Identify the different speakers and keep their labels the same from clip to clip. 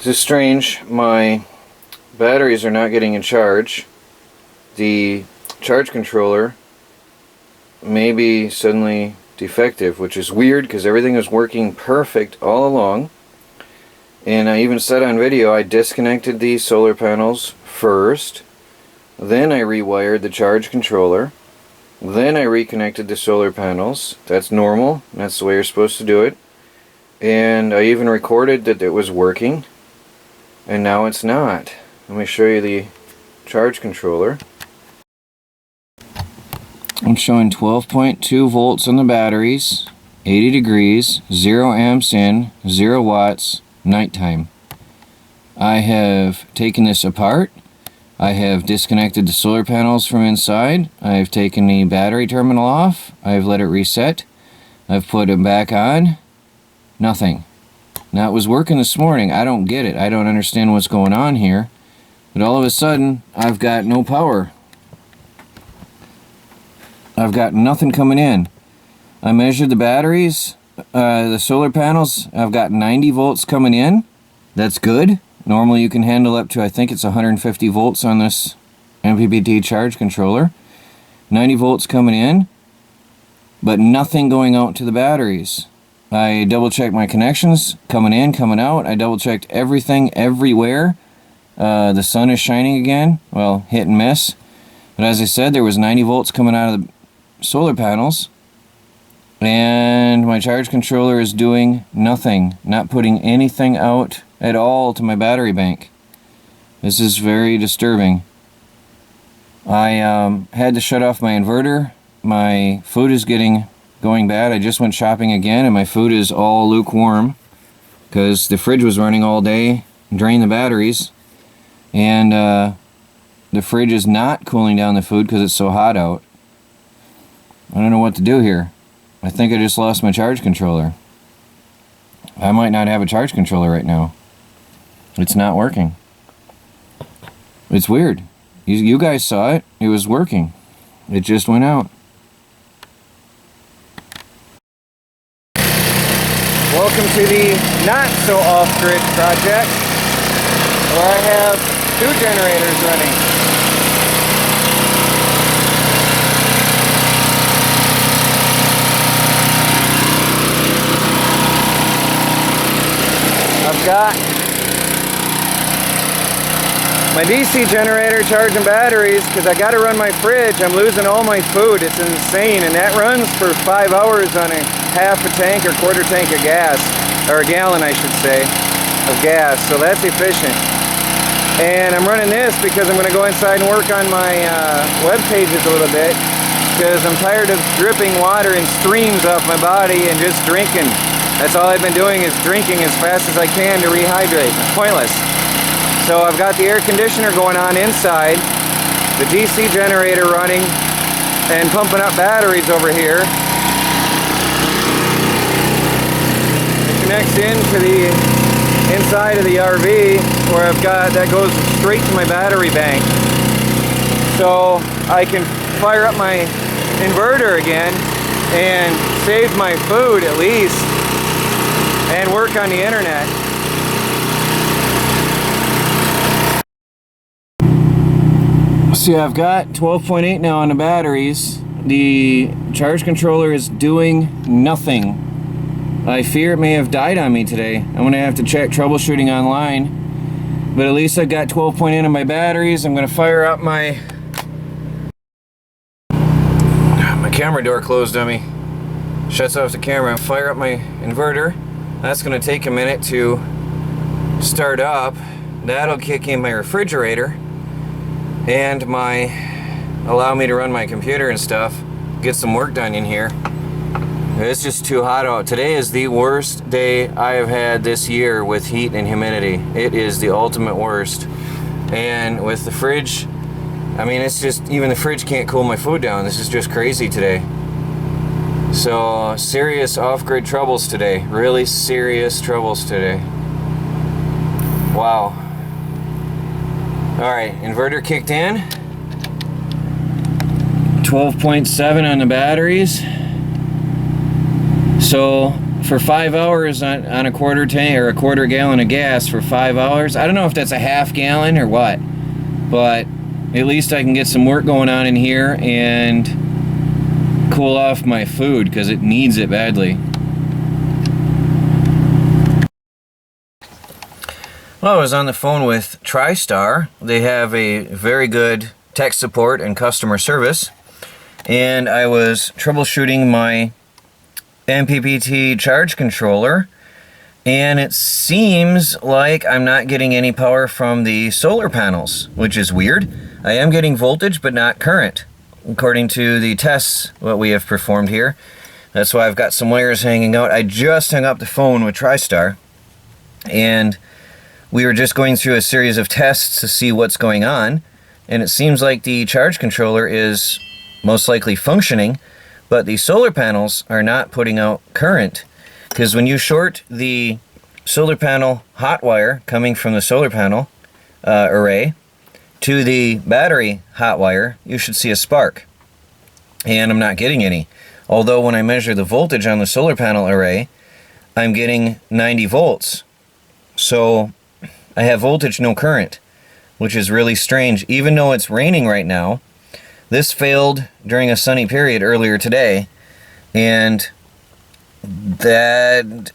Speaker 1: This is strange. My batteries are not getting in charge. The charge controller may be suddenly defective, which is weird because everything is working perfect all along. And I even said on video I disconnected the solar panels first, then I rewired the charge controller, then I reconnected the solar panels. That's normal. That's the way you're supposed to do it. And I even recorded that it was working, and now it's not. Let me show you the charge controller. I'm showing 12.2 volts on the batteries, 80 degrees, 0 amps in, 0 watts, nighttime. I have taken this apart. I have disconnected the solar panels from inside. I've taken the battery terminal off. I've let it reset. I've put it back on. Nothing. Now, it was working this morning. I don't get it. I don't understand what's going on here. But all of a sudden, I've got no power. I've got nothing coming in. I measured the batteries, the solar panels. I've got 90 volts coming in. That's good. Normally you can handle up to, I think it's 150 volts on this MPPT charge controller. 90 volts coming in, but nothing going out to the batteries. I double checked my connections, coming in, coming out. I double checked everything everywhere. The sun is shining again. Well, hit and miss. But as I said, there was 90 volts coming out of the solar panels. And my charge controller is doing nothing. Not putting anything out at all to my battery bank. This is very disturbing. I had to shut off my inverter. My food is going bad. I just went shopping again and my food is all lukewarm because the fridge was running all day, drained the batteries, and the fridge is not cooling down the food because it's so hot out. I don't know what to do here. I think I just lost my charge controller. I might not have a charge controller right now. It's not working. It's weird. You guys saw it. It was working. It just went out. Welcome to the not so off-grid project where I have 2 generators running. I've got my DC generator charging batteries because I got to run my fridge. I'm losing all my food. It's insane, and that runs for 5 hours on a half a tank or quarter tank of gas, or a gallon I should say, of gas, so that's efficient. And I'm running this because I'm going to go inside and work on my web pages a little bit because I'm tired of dripping water in streams off my body and just drinking. That's all I've been doing is drinking as fast as I can to rehydrate. It's pointless. So I've got the air conditioner going on inside, the DC generator running and pumping up batteries over here. It connects into the inside of the RV where I've got, that goes straight to my battery bank. So I can fire up my inverter again and save my food at least and work on the internet. See, I've got 12.8 now on the batteries. The charge controller is doing nothing. I fear it may have died on me today. I'm going to have to check troubleshooting online. But at least I've got 12.8 on my batteries. I'm going to fire up my camera door closed on me. Shuts off the camera and fire up my inverter. That's going to take a minute to start up. That'll kick in my refrigerator and allow me to run my computer and stuff, get some work done in here. It's just too hot out. Today is the worst day I have had this year with heat and humidity. It is the ultimate worst. And with the fridge, I mean, it's just, even the fridge can't cool my food down. This is just crazy today. So, serious off-grid troubles today. Really serious troubles today. Wow. Alright, inverter kicked in. 12.7 on the batteries. So for 5 hours on a quarter tank or a quarter gallon of gas for 5 hours. I don't know if that's a half gallon or what, but at least I can get some work going on in here and cool off my food because it needs it badly. Well, I was on the phone with Tristar. They have a very good tech support and customer service, and I was troubleshooting my MPPT charge controller, and it seems like I'm not getting any power from the solar panels, which is weird. I am getting voltage but not current, according to the tests what we have performed here. That's why I've got some wires hanging out. I just hung up the phone with Tristar, and we were just going through a series of tests to see what's going on, and it seems like the charge controller is most likely functioning, but the solar panels are not putting out current, because when you short the solar panel hot wire coming from the solar panel array to the battery hot wire, you should see a spark, and I'm not getting any. Although when I measure the voltage on the solar panel array, I'm getting 90 volts. So I have voltage, no current, which is really strange. Even though it's raining right now, this failed during a sunny period earlier today, and that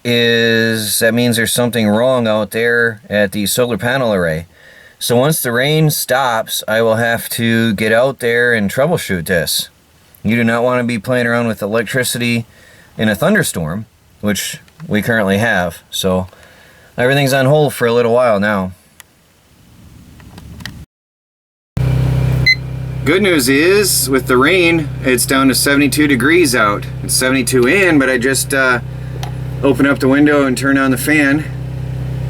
Speaker 1: means there's something wrong out there at the solar panel array. So once the rain stops, I will have to get out there and troubleshoot this. You do not want to be playing around with electricity in a thunderstorm, which we currently have. So everything's on hold for a little while now. Good news is, with the rain, it's down to 72 degrees out. It's 72 in, but I just open up the window and turn on the fan.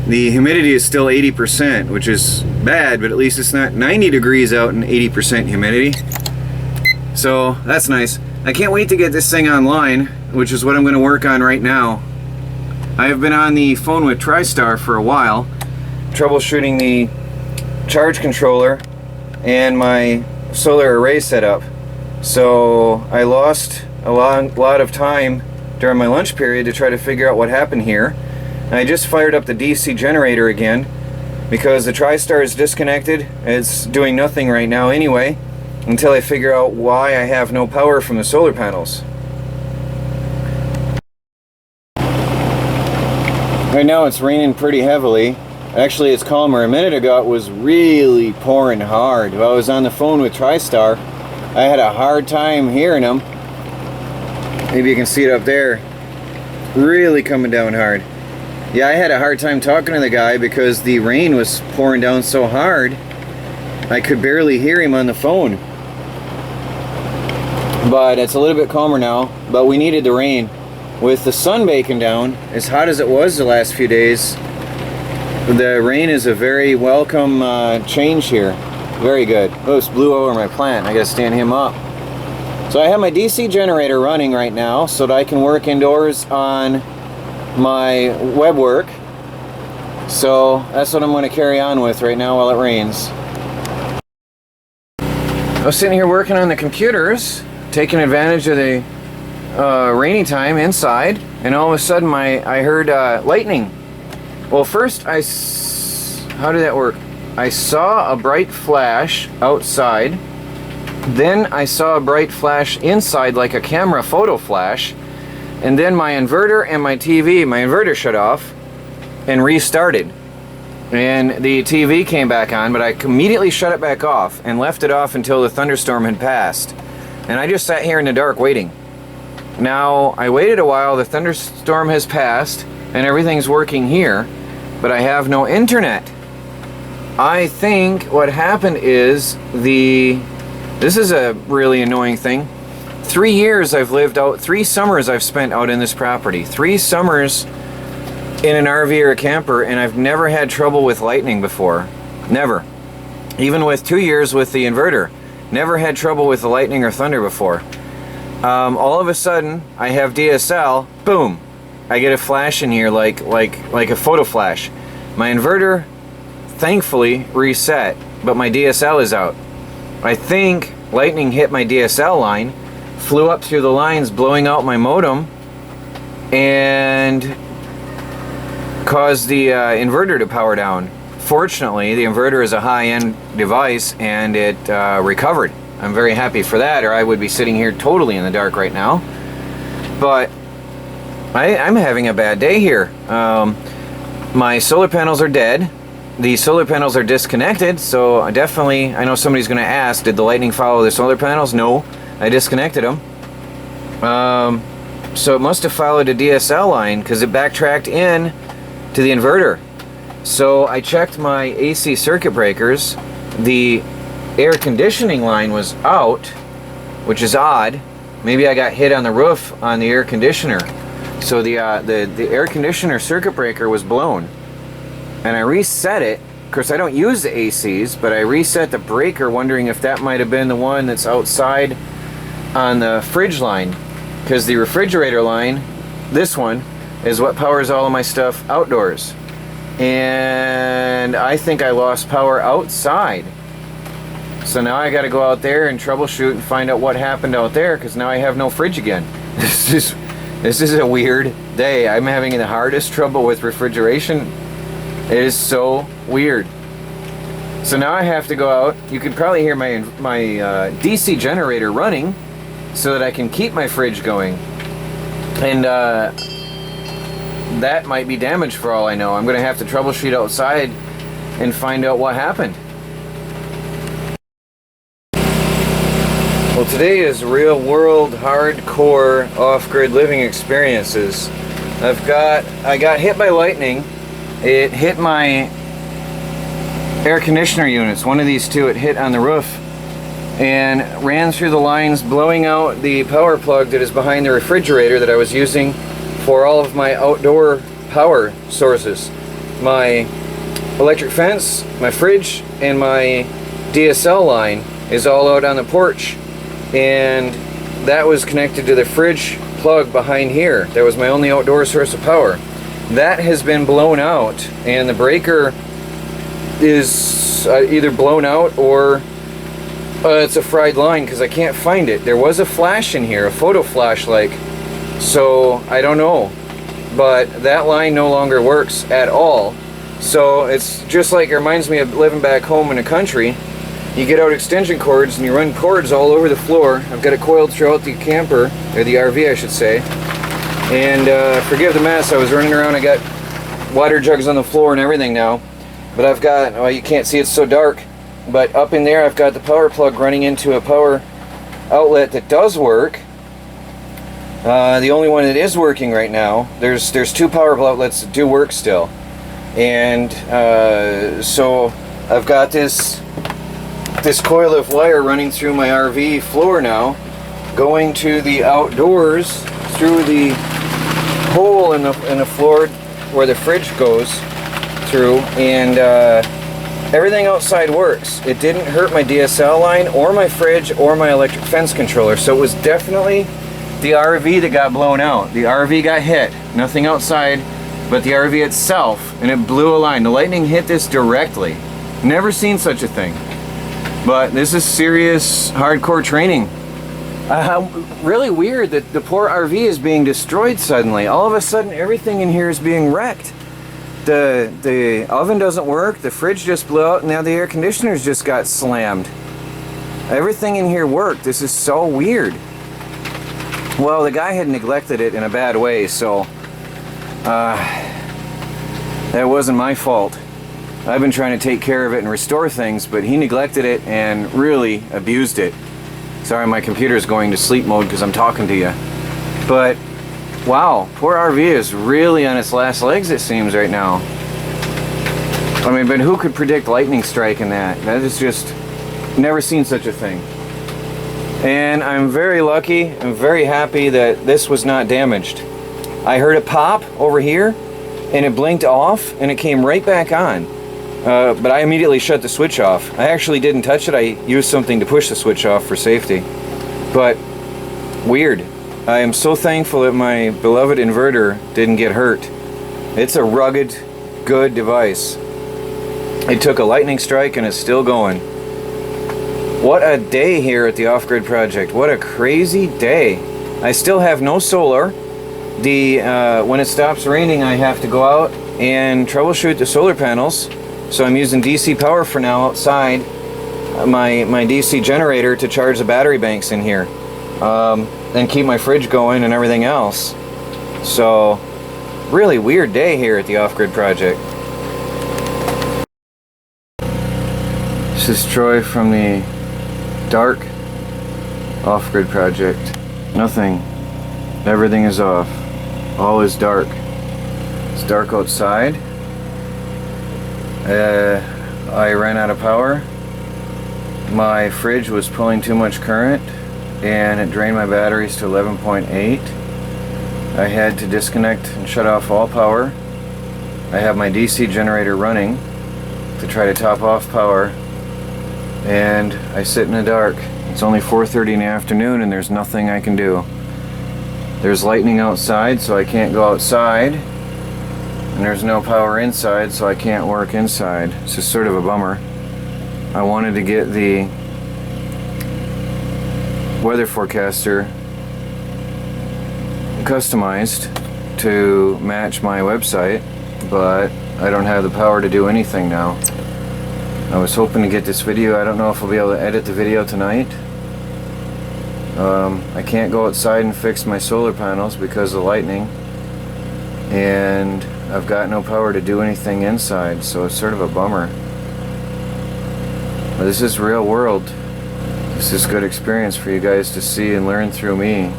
Speaker 1: The humidity is still 80%, which is bad, but at least it's not 90 degrees out and 80% humidity. So that's nice. I can't wait to get this thing online, which is what I'm going to work on right now. I have been on the phone with Tristar for a while, troubleshooting the charge controller and my solar array setup. So I lost a lot of time during my lunch period to try to figure out what happened here. And I just fired up the DC generator again because the Tristar is disconnected. It's doing nothing right now anyway, until I figure out why I have no power from the solar panels. Right now it's raining pretty heavily. Actually, it's calmer. A minute ago it was really pouring hard. While I was on the phone with Tristar, I had a hard time hearing them. Maybe you can see it up there. Really coming down hard. Yeah, I had a hard time talking to the guy because the rain was pouring down so hard I could barely hear him on the phone. But it's a little bit calmer now, but we needed the rain. With the sun baking down, as hot as it was the last few days, the rain is a very welcome change here. Very good. Oh, it's blew over my plant. I gotta stand him up. So I have my DC generator running right now so that I can work indoors on my web work. So that's what I'm going to carry on with right now while it rains. I was sitting here working on the computers, taking advantage of the rainy time inside, and all of a sudden I heard lightning. Well, first how did that work? I saw a bright flash outside, then I saw a bright flash inside like a camera photo flash, and then my inverter and my inverter shut off and restarted. And the TV came back on, but I immediately shut it back off and left it off until the thunderstorm had passed. And I just sat here in the dark waiting. Now, I waited a while, the thunderstorm has passed, and everything's working here, but I have no internet. I think what happened is this is a really annoying thing. 3 years I've lived out, 3 summers I've spent out in this property. 3 summers in an RV or a camper, and I've never had trouble with lightning before. Never. Even with 2 years with the inverter, never had trouble with the lightning or thunder before. All of a sudden, I have DSL, boom, I get a flash in here like a photo flash. My inverter, thankfully, reset, but my DSL is out. I think lightning hit my DSL line, flew up through the lines, blowing out my modem, and caused the inverter to power down. Fortunately, the inverter is a high-end device and it recovered. I'm very happy for that, or I would be sitting here totally in the dark right now. But I'm having a bad day here. My solar panels are dead. The solar panels are disconnected, so I know somebody's going to ask, did the lightning follow the solar panels? No, I disconnected them. So it must have followed a DSL line because it backtracked in to the inverter. So I checked my AC circuit breakers. The air conditioning line was out, which is odd. Maybe I got hit on the roof on the air conditioner. So the air conditioner circuit breaker was blown. And I reset it. Of course, I don't use the ACs, but I reset the breaker wondering if that might have been the one that's outside on the fridge line. Because the refrigerator line, this one, is what powers all of my stuff outdoors. And I think I lost power outside. So now I got to go out there and troubleshoot and find out what happened out there, because now I have no fridge again. This is a weird day. I'm having the hardest trouble with refrigeration. It is so weird. So now I have to go out. You could probably hear my DC generator running so that I can keep my fridge going. And that might be damaged for all I know. I'm going to have to troubleshoot outside and find out what happened. Well, today is real world hardcore off-grid living experiences. I got hit by lightning. It hit my air conditioner units, one of these two. It hit on the roof and ran through the lines, blowing out the power plug that is behind the refrigerator that I was using for all of my outdoor power sources. My electric fence, my fridge, and my DSL line is all out on the porch, and that was connected to the fridge plug behind here. That was my only outdoor source of power. That has been blown out, and the breaker is either blown out or it's a fried line because I can't find it. There was a flash in here, a photo flash like, so I don't know. But that line no longer works at all. So it's just like, it reminds me of living back home in the country. You get out extension cords and you run cords all over the floor. I've got it coiled throughout the camper, or the RV I should say. And forgive the mess, I was running around, I got water jugs on the floor and everything now. But I've got, well, you can't see, it's so dark. But up in there I've got the power plug running into a power outlet that does work. The only one that is working right now. There's two power outlets that do work still. And so I've got this coil of wire running through my RV floor now, going to the outdoors through the hole in the floor where the fridge goes through, and everything outside works. It didn't hurt my DSL line or my fridge or my electric fence controller, so it was definitely the RV that got blown out. The RV got hit, nothing outside but the RV itself, and it blew a line. The lightning hit this directly. Never seen such a thing. But this is serious, hardcore training. Really weird that the poor RV is being destroyed suddenly. All of a sudden, everything in here is being wrecked. The oven doesn't work, the fridge just blew out, and now the air conditioners just got slammed. Everything in here worked. This is so weird. Well, the guy had neglected it in a bad way, so that wasn't my fault. I've been trying to take care of it and restore things, but he neglected it and really abused it. Sorry, my computer's going to sleep mode because I'm talking to you. But, wow, poor RV is really on its last legs, it seems, right now. I mean, but who could predict lightning strike in that? That is just, never seen such a thing. And I'm very lucky, I'm very happy that this was not damaged. I heard a pop over here, and it blinked off, and it came right back on. But I immediately shut the switch off. I actually didn't touch it. I used something to push the switch off for safety. But weird. I am so thankful that my beloved inverter didn't get hurt. It's a rugged, good device. It took a lightning strike and it's still going. What a day here at the Off-Grid Project. What a crazy day. I still have no solar. when it stops raining, I have to go out and troubleshoot the solar panels. So I'm using DC power for now outside my DC generator to charge the battery banks in here, and keep my fridge going and everything else. So really weird day here at the Off-Grid Project. This is Troy from the dark Off-Grid Project. Nothing. Everything is off. All is dark. It's dark outside. I ran out of power. My fridge was pulling too much current and it drained my batteries to 11.8. I had to disconnect and shut off all power. I have my DC generator running to try to top off power, and I sit in the dark. It's only 4:30 in the afternoon and there's nothing I can do. There's lightning outside, so I can't go outside, and there's no power inside, so I can't work inside. It's just sort of a bummer. I wanted to get the weather forecaster customized to match my website, but I don't have the power to do anything now. I was hoping to get this video. I don't know if I'll be able to edit the video tonight. I can't go outside and fix my solar panels because of lightning, and I've got no power to do anything inside, so it's sort of a bummer. But this is real world. This is good experience for you guys to see and learn through me,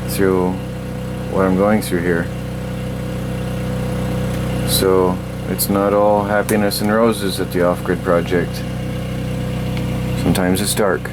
Speaker 1: through what I'm going through here. So it's not all happiness and roses at the Off-Grid Project. Sometimes it's dark.